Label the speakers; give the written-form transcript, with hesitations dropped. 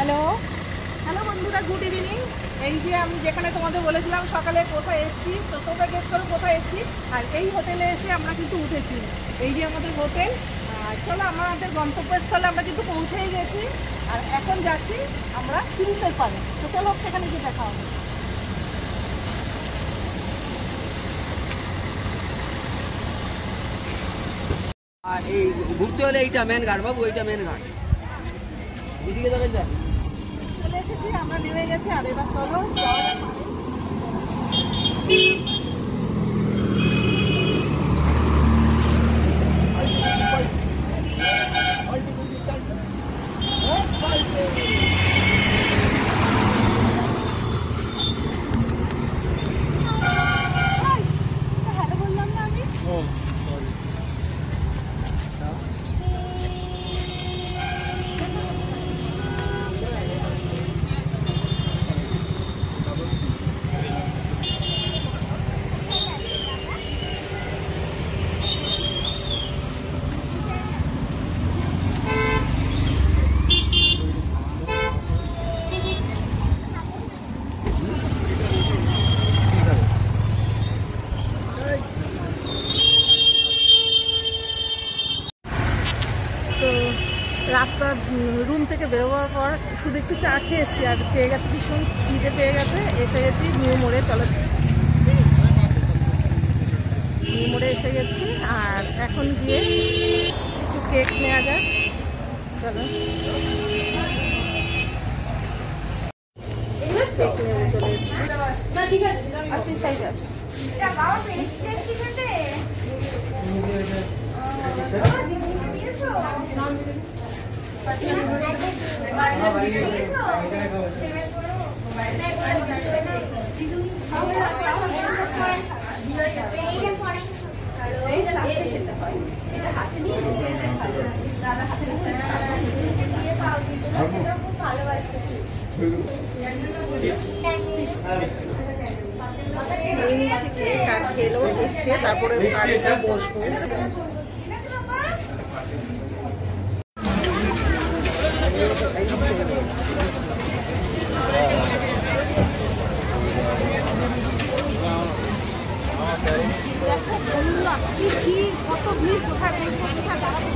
Speaker 1: Hello hello বন্ধুরা, good evening. এই যে আমি যেখানে তোমাদের বলেছিলাম সকালে কোথায় এসেছি, তো তোমরা গেস করো কোথায় এসেছি। আর এই হোটেলে এসে আমরা কিন্তু উঠেছি। এই যে আমাদের হোটেল। আর চলো, আমাদের গন্তব্যস্থলে আমরা কিন্তু পৌঁছেই গেছি। আর এখন যাচ্ছি আমরা সিরিজের পারে। তো চলো সেখানে গিয়ে দেখা হবে।
Speaker 2: আর এই ঘুরতে হলে এইটা মেন ঘাট বাবু, এইটা মেন ঘাট। এদিকে যাবেন যান।
Speaker 1: চলে এসেছি, আমরা নেমে গেছি। আর এবার চলো হ্যালো বললাম না আমি। তো রাস্তা রুম থেকে বেরোবার পর শুধু একটু চা খেয়ে এসেছি। আর পেয়ে গেছে ভীষণ খিদে পেয়ে গেছে। এসে গেছি নিউ মোড়ে। চলো, নিউ মোড়ে এসে গেছি। আর এখন গিয়ে একটু কেক নেওয়া যায়। চলো কেক নেবো, চলে এসেছি। কেক আর খেলো, কেক খেয়ে তারপরে গাড়িতে বসবো। দেখো বললাম কি ভিড়, কত ভিড়, কোথায় বসবো, কোথায় দাঁড়াবো।